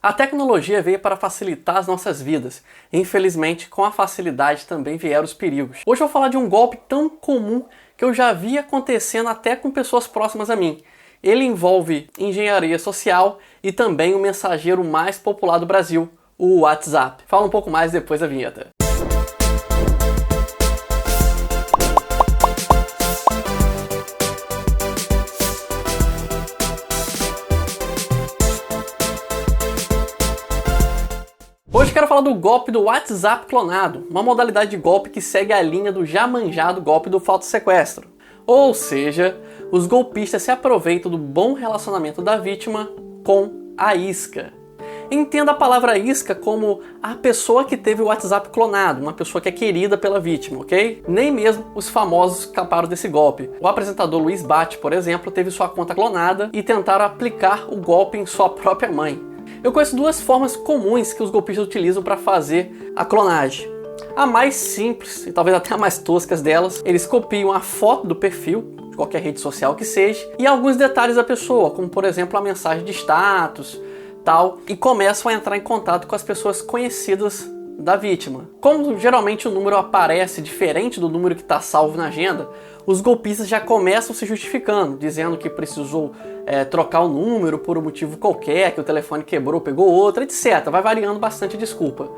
A tecnologia veio para facilitar as nossas vidas. Infelizmente, com a facilidade também vieram os perigos. Hoje eu vou falar de um golpe tão comum que eu já vi acontecendo até com pessoas próximas a mim. Ele envolve engenharia social e também o mensageiro mais popular do Brasil, o WhatsApp. Fala um pouco mais depois da vinheta. Hoje quero falar do golpe do WhatsApp clonado, uma modalidade de golpe que segue a linha do já manjado golpe do falso-sequestro. Ou seja, os golpistas se aproveitam do bom relacionamento da vítima com a isca. Entenda a palavra isca como a pessoa que teve o WhatsApp clonado, uma pessoa que é querida pela vítima, ok? Nem mesmo os famosos escaparam desse golpe. O apresentador Luiz Bate, por exemplo, teve sua conta clonada e tentaram aplicar o golpe em sua própria mãe. Eu conheço duas formas comuns que os golpistas utilizam para fazer a clonagem. A mais simples, e talvez até a mais tosca delas, eles copiam a foto do perfil, de qualquer rede social que seja, e alguns detalhes da pessoa, como por exemplo a mensagem de status, tal, e começam a entrar em contato com as pessoas conhecidas da vítima. Como geralmente o número aparece diferente do número que está salvo na agenda, os golpistas já começam se justificando, dizendo que precisou trocar o número por um motivo qualquer, que o telefone quebrou, pegou outro, etc. Vai variando bastante a desculpa.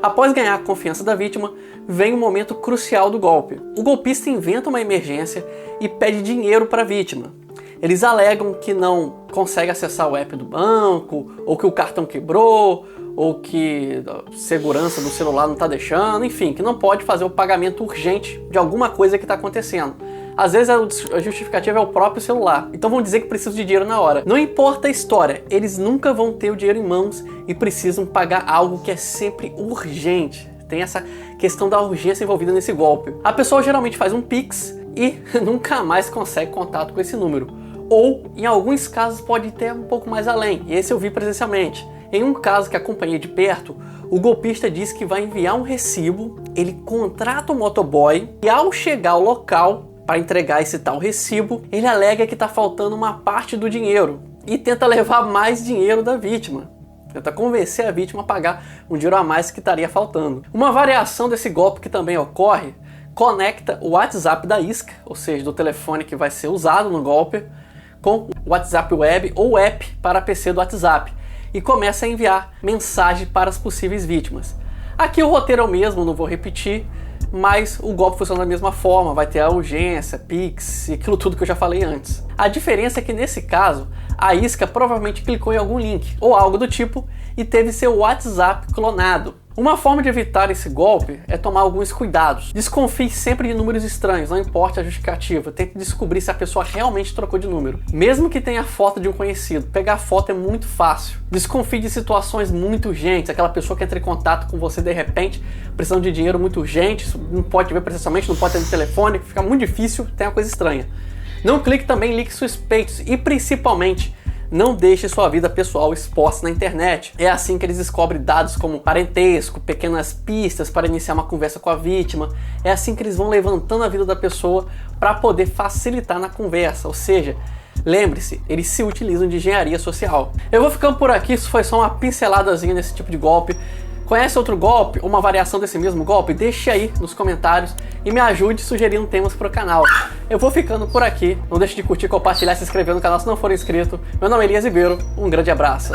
Após ganhar a confiança da vítima, vem o momento crucial do golpe. O golpista inventa uma emergência e pede dinheiro para a vítima. Eles alegam que não consegue acessar o app do banco, ou que o cartão quebrou, ou que a segurança do celular não está deixando, enfim, que não pode fazer o pagamento urgente de alguma coisa que está acontecendo. Às vezes a justificativa é o próprio celular, então vão dizer que precisam de dinheiro na hora. Não importa a história, eles nunca vão ter o dinheiro em mãos e precisam pagar algo que é sempre urgente. Tem essa questão da urgência envolvida nesse golpe. A pessoa geralmente faz um Pix e nunca mais consegue contato com esse número. Ou, em alguns casos, pode ir até um pouco mais além, e esse eu vi presencialmente. Em um caso que acompanhei de perto, o golpista diz que vai enviar um recibo, ele contrata um motoboy e ao chegar ao local para entregar esse tal recibo, ele alega que está faltando uma parte do dinheiro e tenta levar mais dinheiro da vítima. Tenta convencer a vítima a pagar um dinheiro a mais que estaria faltando. Uma variação desse golpe que também ocorre, conecta o WhatsApp da isca, ou seja, do telefone que vai ser usado no golpe, com o WhatsApp Web ou app para PC do WhatsApp e começa a enviar mensagem para as possíveis vítimas. Aqui o roteiro é o mesmo, não vou repetir, mas o golpe funciona da mesma forma, vai ter a urgência, Pix e aquilo tudo que eu já falei antes. A diferença é que nesse caso, a isca provavelmente clicou em algum link ou algo do tipo e teve seu WhatsApp clonado. Uma forma de evitar esse golpe é tomar alguns cuidados. Desconfie sempre de números estranhos, não importa a justificativa. Tente descobrir se a pessoa realmente trocou de número. Mesmo que tenha a foto de um conhecido, pegar a foto é muito fácil. Desconfie de situações muito urgentes, aquela pessoa que entra em contato com você de repente, precisando de dinheiro muito urgente, não pode ver presencialmente, não pode ter no telefone, fica muito difícil, tem uma coisa estranha. Não clique também em links suspeitos e principalmente, não deixe sua vida pessoal exposta na internet. É assim que eles descobrem dados como parentesco, pequenas pistas para iniciar uma conversa com a vítima. É assim que eles vão levantando a vida da pessoa para poder facilitar na conversa. Ou seja, lembre-se, eles se utilizam de engenharia social. Eu vou ficando por aqui, isso foi só uma pinceladazinha nesse tipo de golpe. Conhece outro golpe, uma variação desse mesmo golpe? Deixe aí nos comentários e me ajude sugerindo temas para o canal. Eu vou ficando por aqui, não deixe de curtir, compartilhar e se inscrever no canal se não for inscrito. Meu nome é Elias Ribeiro, um grande abraço.